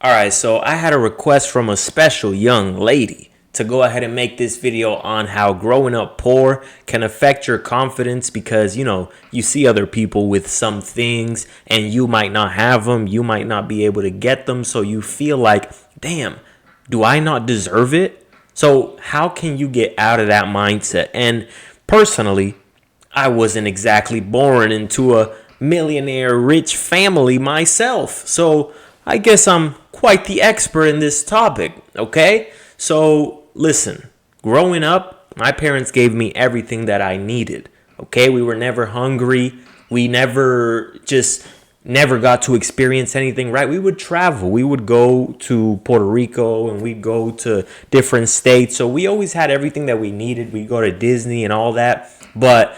All right, so I had a request from a special young lady to go ahead and make this video on how growing up poor can affect your confidence because, you see other people with some things and you might not have them, you might not be able to get them, so you feel like, damn, do I not deserve it? So, how can you get out of that mindset? And personally, I wasn't exactly born into a millionaire rich family myself. So I guess I'm quite the expert in this topic, okay? So listen, growing up, my parents gave me everything that I needed, okay? We were never hungry. We never got to experience anything, right? We would travel. We would go to Puerto Rico and we'd go to different states. So we always had everything that we needed. We'd go to Disney and all that. But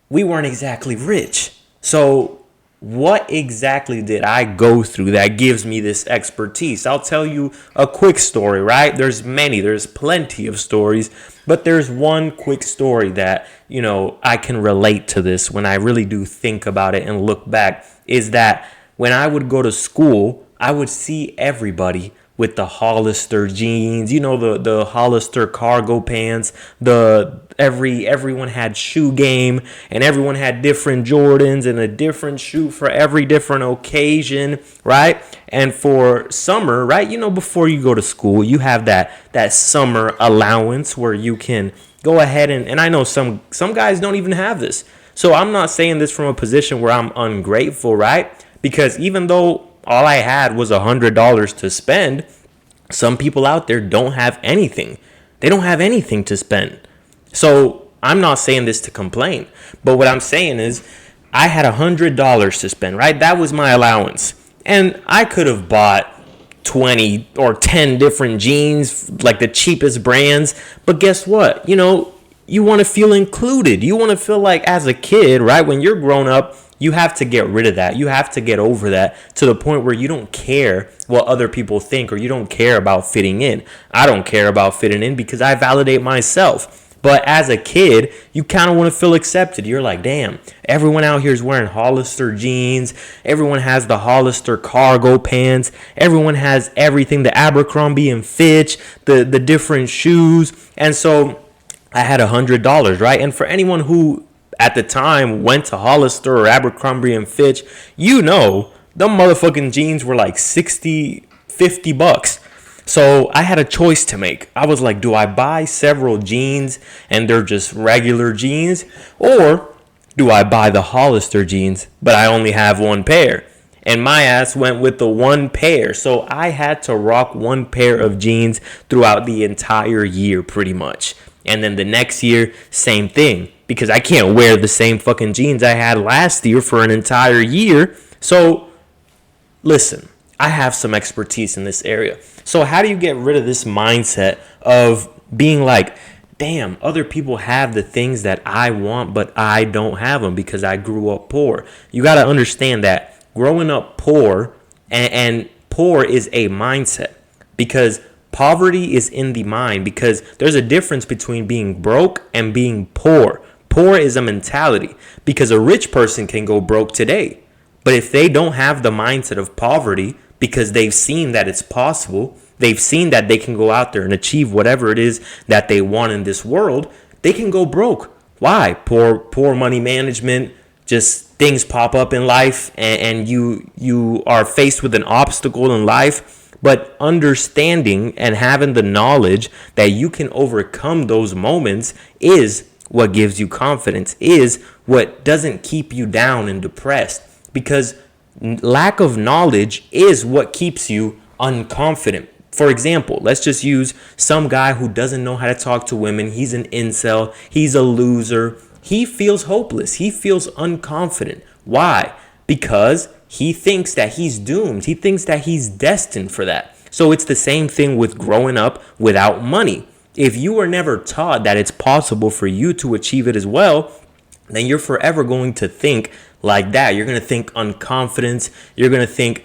we weren't exactly rich. So what exactly did I go through that gives me this expertise? I'll tell you a quick story, right? There's plenty of stories, but there's one quick story that, I can relate to this when I really do think about it and look back, is that when I would go to school, I would see everybody with the Hollister jeans, the Hollister cargo pants, everyone had shoe game and everyone had different Jordans and a different shoe for every different occasion, right? And for summer, right, before you go to school, you have that summer allowance where you can go ahead and I know some guys don't even have this. So I'm not saying this from a position where I'm ungrateful, right? Because even though all I had was $100 to spend, some people out there don't have anything. They don't have anything to spend. So I'm not saying this to complain, but what I'm saying is I had $100 to spend, right? That was my allowance. And I could have bought 20 or 10 different jeans, like the cheapest brands. But guess what? You want to feel included. You want to feel like as a kid, right? When you're grown up, you have to get rid of that. You have to get over that to the point where you don't care what other people think or you don't care about fitting in. I don't care about fitting in because I validate myself. But as a kid, you kind of want to feel accepted. You're like, damn, everyone out here is wearing Hollister jeans. Everyone has the Hollister cargo pants. Everyone has everything, the Abercrombie and Fitch, the different shoes. And so I had $100, right? And for anyone who at the time went to Hollister or Abercrombie and Fitch, them motherfucking jeans were like 60, 50 bucks. So I had a choice to make. I was like, do I buy several jeans and they're just regular jeans? Or do I buy the Hollister jeans, but I only have one pair? And my ass went with the one pair. So I had to rock one pair of jeans throughout the entire year pretty much. And then the next year, same thing. Because I can't wear the same fucking jeans I had last year for an entire year. So, listen, I have some expertise in this area. So how do you get rid of this mindset of being like, damn, other people have the things that I want, but I don't have them because I grew up poor? You got to understand that growing up poor and poor is a mindset because poverty is in the mind, because there's a difference between being broke and being poor. Poor is a mentality because a rich person can go broke today. But if they don't have the mindset of poverty because they've seen that it's possible, they've seen that they can go out there and achieve whatever it is that they want in this world, they can go broke. Why? Poor money management, just things pop up in life and you are faced with an obstacle in life. But understanding and having the knowledge that you can overcome those moments is what gives you confidence, is what doesn't keep you down and depressed. Because lack of knowledge is what keeps you unconfident. For example, let's just use some guy who doesn't know how to talk to women. He's an incel. He's a loser. He feels hopeless. He feels unconfident. Why? Because he thinks that he's doomed. He thinks that he's destined for that. So it's the same thing with growing up without money. If you were never taught that it's possible for you to achieve it as well, then you're forever going to think like that. You're going to think unconfidence. You're going to think,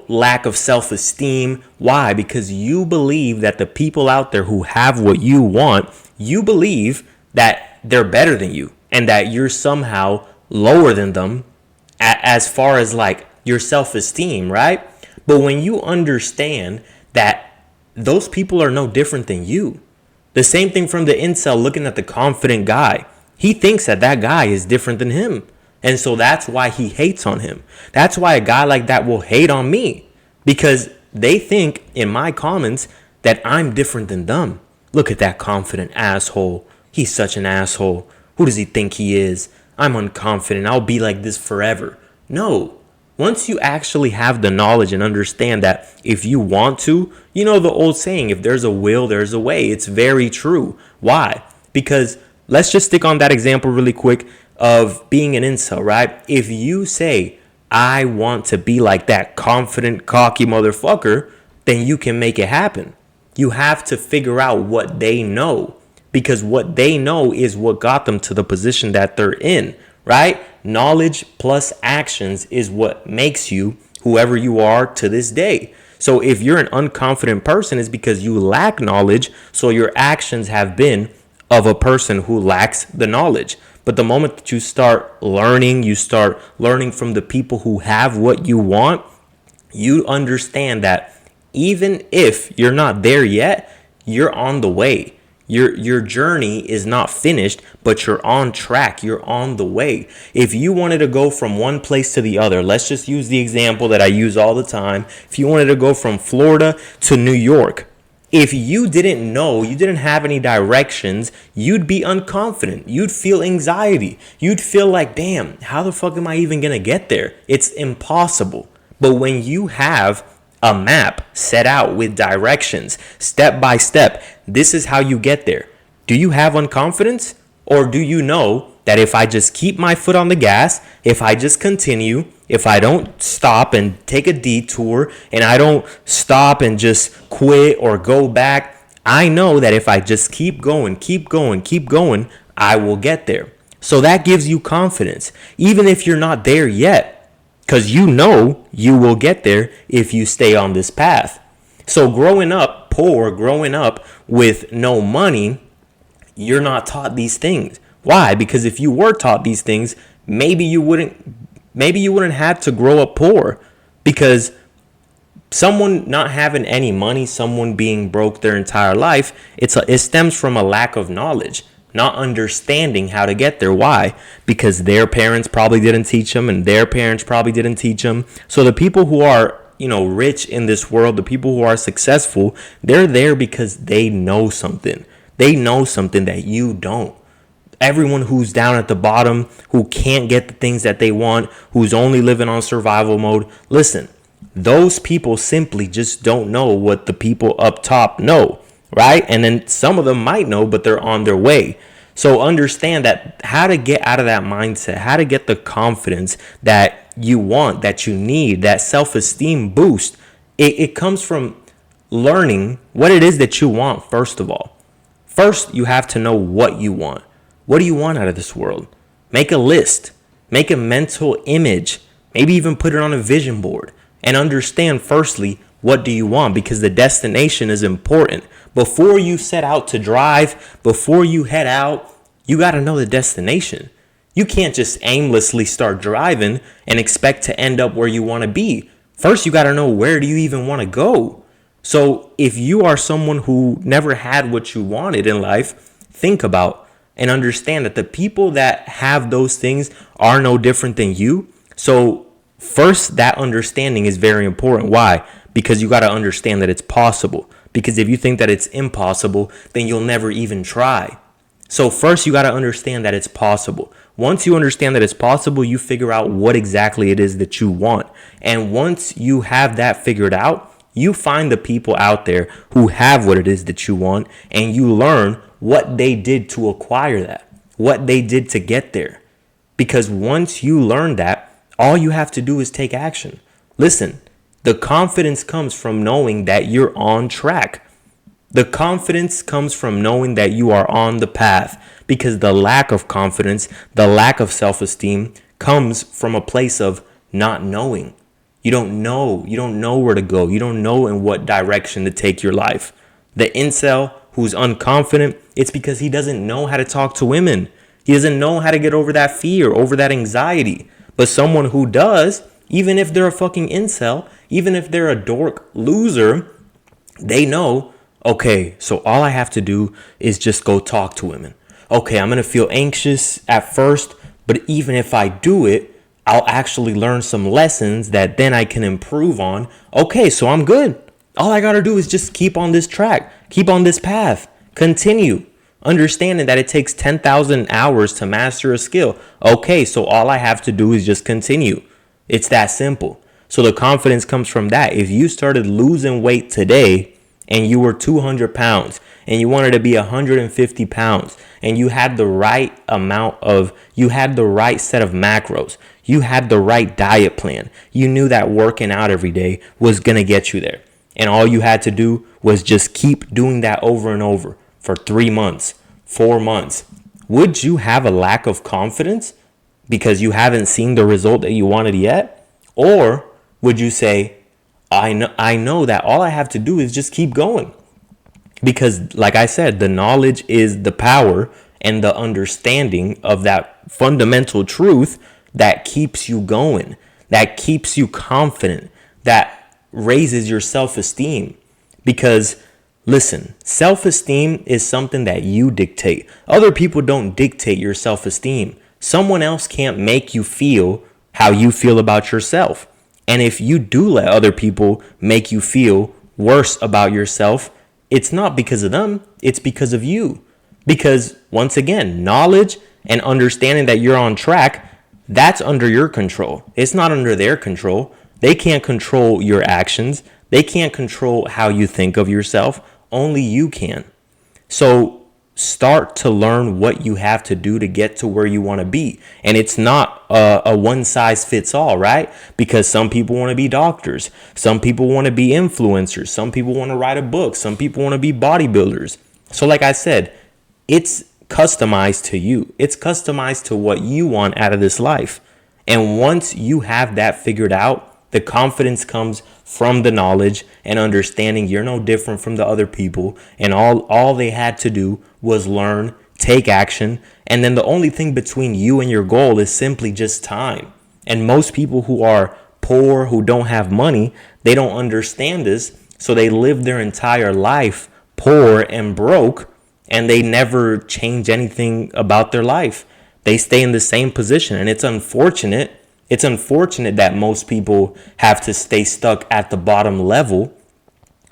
lack of self-esteem. Why? Because you believe that the people out there who have what you want, you believe that they're better than you and that you're somehow lower than them as far as like your self-esteem, right? But when you understand that those people are no different than you, the same thing from the incel looking at the confident guy. He thinks that that guy is different than him. And so that's why he hates on him. That's why a guy like that will hate on me, because they think in my comments that I'm different than them. Look at that confident asshole. He's such an asshole. Who does he think he is? I'm unconfident. I'll be like this forever. No. Once you actually have the knowledge and understand that if you want to, you know the old saying, if there's a will, there's a way. It's very true. Why? Because let's just stick on that example really quick of being an incel, right? If you say, I want to be like that confident, cocky motherfucker, then you can make it happen. You have to figure out what they know, because what they know is what got them to the position that they're in, right? Knowledge plus actions is what makes you whoever you are to this day. So if you're an unconfident person, it's because you lack knowledge. So your actions have been of a person who lacks the knowledge. But the moment that you start learning from the people who have what you want, you understand that even if you're not there yet, you're on the way. Your journey is not finished, but you're on track. You're on the way. If you wanted to go from one place to the other, let's just use the example that I use all the time. If you wanted to go from Florida to New York, if you didn't know, you didn't have any directions, you'd be unconfident. You'd feel anxiety. You'd feel like, damn, how the fuck am I even going to get there? It's impossible. But when you have a map set out with directions, step by step, this is how you get there. Do you have unconfidence? Or do you know that if I just keep my foot on the gas, if I just continue, if I don't stop and take a detour, and I don't stop and just quit or go back, I know that if I just keep going, I will get there. So that gives you confidence, even if you're not there yet. Because you know you will get there if you stay on this path. So growing up poor, growing up with no money, you're not taught these things. Why? Because if you were taught these things, maybe you wouldn't have to grow up poor. Because someone not having any money, someone being broke their entire life, it stems from a lack of knowledge. Not understanding how to get there. Why? Because their parents probably didn't teach them, and their parents probably didn't teach them. So the people who are, rich in this world, the people who are successful, they're there because they know something. They know something that you don't. Everyone who's down at the bottom, who can't get the things that they want, who's only living on survival mode, listen, those people simply just don't know what the people up top know. Right? And then some of them might know, but they're on their way. So understand that how to get out of that mindset, how to get the confidence that you want, that you need, that self-esteem boost. It comes from learning what it is that you want, first of all. First, you have to know what you want. What do you want out of this world? Make a list. Make a mental image. Maybe even put it on a vision board. And understand, firstly, what do you want? Because the destination is important. Before you set out to drive, before you head out, you got to know the destination. You can't just aimlessly start driving and expect to end up where you want to be. First, you got to know, where do you even want to go? So if you are someone who never had what you wanted in life, think about and understand that the people that have those things are no different than you. So first, that understanding is very important. Why? Because you got to understand that it's possible. Because if you think that it's impossible, then you'll never even try. So first, you got to understand that it's possible. Once you understand that it's possible, you figure out what exactly it is that you want. And once you have that figured out, you find the people out there who have what it is that you want, and you learn what they did to acquire that, what they did to get there. Because once you learn that, all you have to do is take action. Listen. The confidence comes from knowing that you're on track. The confidence comes from knowing that you are on the path, because the lack of confidence, the lack of self-esteem comes from a place of not knowing. You don't know. You don't know where to go. You don't know in what direction to take your life. The incel who's unconfident, it's because he doesn't know how to talk to women. He doesn't know how to get over that fear, over that anxiety. But someone who does, Even if they're a fucking incel, even if they're a dork loser, they know, okay, so all I have to do is just go talk to women. Okay, I'm going to feel anxious at first, but even if I do it, I'll actually learn some lessons that then I can improve on. Okay, so I'm good. All I got to do is just keep on this track, keep on this path, continue. Understanding that it takes 10,000 hours to master a skill. Okay, so all I have to do is just continue. It's that simple. So the confidence comes from that. If you started losing weight today and you were 200 pounds and you wanted to be 150 pounds and you had the right you had the right set of macros, you had the right diet plan, you knew that working out every day was going to get you there. And all you had to do was just keep doing that over and over for 3 months, 4 months. Would you have a lack of confidence because you haven't seen the result that you wanted yet? Or would you say, I know that all I have to do is just keep going? Because like I said, the knowledge is the power, and the understanding of that fundamental truth that keeps you going, that keeps you confident, that raises your self-esteem. Because listen, self-esteem is something that you dictate. Other people don't dictate your self-esteem. Someone else can't make you feel how you feel about yourself. And if you do let other people make you feel worse about yourself, it's not because of them, it's because of you. Because once again, knowledge and understanding that you're on track, that's under your control. It's not under their control. They can't control your actions. They can't control how you think of yourself. Only you can. So start to learn what you have to do to get to where you want to be. And it's not a one size fits all, right? Because some people want to be doctors. Some people want to be influencers. Some people want to write a book. Some people want to be bodybuilders. So like I said, it's customized to you. It's customized to what you want out of this life. And once you have that figured out, the confidence comes from the knowledge and understanding you're no different from the other people. And all they had to do was learn, take action. And then the only thing between you and your goal is simply just time. And most people who are poor, who don't have money, they don't understand this. So they live their entire life poor and broke, and they never change anything about their life. They stay in the same position. And it's unfortunate. It's unfortunate that most people have to stay stuck at the bottom level,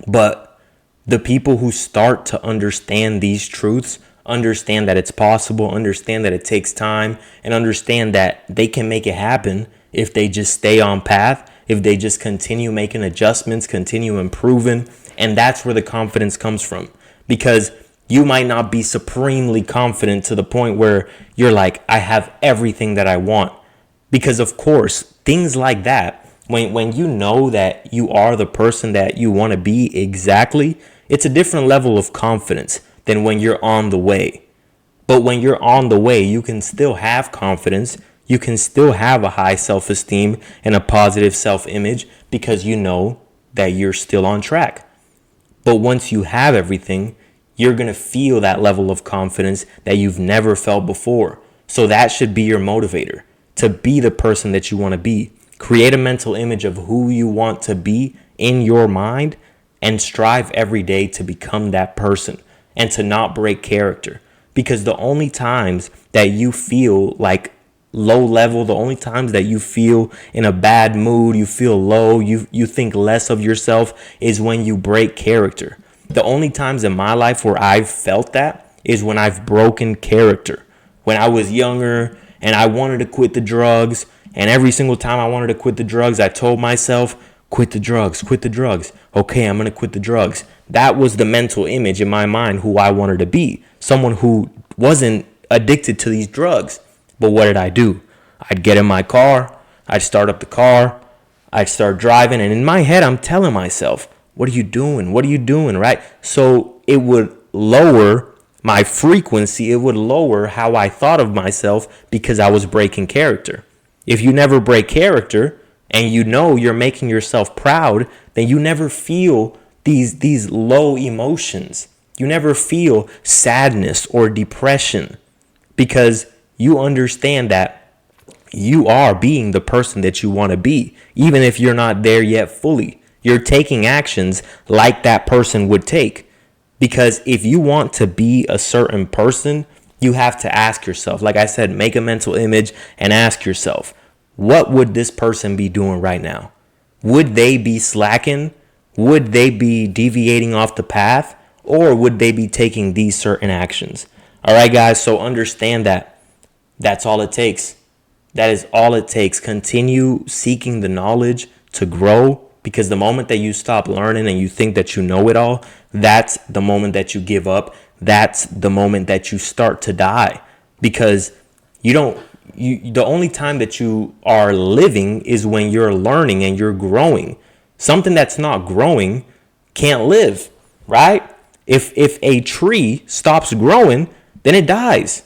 but the people who start to understand these truths, understand that it's possible, understand that it takes time, and understand that they can make it happen if they just stay on path, if they just continue making adjustments, continue improving. And that's where the confidence comes from. Because you might not be supremely confident to the point where you're like, I have everything that I want. Because of course, things like that, when you know that you are the person that you want to be exactly, it's a different level of confidence than when you're on the way. But when you're on the way, you can still have confidence. You can still have a high self-esteem and a positive self-image because you know that you're still on track. But once you have everything, you're going to feel that level of confidence that you've never felt before. So that should be your motivator. To be the person that you want to be. Create a mental image of who you want to be in your mind and strive every day to become that person and to not break character. Because the only times that you feel like low level, the only times that you feel in a bad mood, you feel low, you think less of yourself is when you break character. The only times in my life where I've felt that is when I've broken character. When I was younger, and I wanted to quit the drugs. And every single time I wanted to quit the drugs, I told myself, quit the drugs, quit the drugs. Okay, I'm going to quit the drugs. That was the mental image in my mind who I wanted to be. Someone who wasn't addicted to these drugs. But what did I do? I'd get in my car. I'd start up the car. I'd start driving. And in my head, I'm telling myself, what are you doing? What are you doing? Right? So it would lower my frequency, it would lower how I thought of myself because I was breaking character. If you never break character and you know you're making yourself proud, then you never feel these low emotions. You never feel sadness or depression because you understand that you are being the person that you want to be, even if you're not there yet fully. You're taking actions like that person would take. Because if you want to be a certain person, you have to ask yourself, like I said, make a mental image and ask yourself, what would this person be doing right now? Would they be slacking? Would they be deviating off the path? Or would they be taking these certain actions? All right, guys, so understand that. That's all it takes. That is all it takes. Continue seeking the knowledge to grow, because the moment that you stop learning and you think that you know it all, that's the moment that you give up. That's the moment that you start to die, because the only time that you are living is when you're learning and you're growing. Something that's not growing can't live, right? If a tree stops growing, then it dies.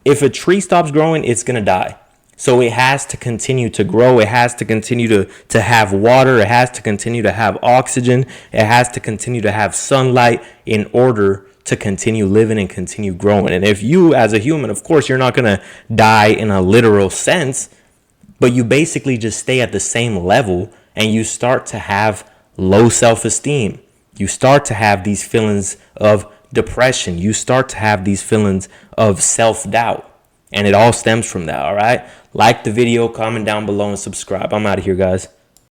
If a tree stops growing, it's going to die. So it has to continue to grow. It has to continue to have water. It has to continue to have oxygen. It has to continue to have sunlight in order to continue living and continue growing. And if you, as a human, of course, you're not going to die in a literal sense, but you basically just stay at the same level and you start to have low self-esteem. You start to have these feelings of depression. You start to have these feelings of self-doubt. And it all stems from that, all right? Like the video, comment down below, and subscribe. I'm out of here, guys.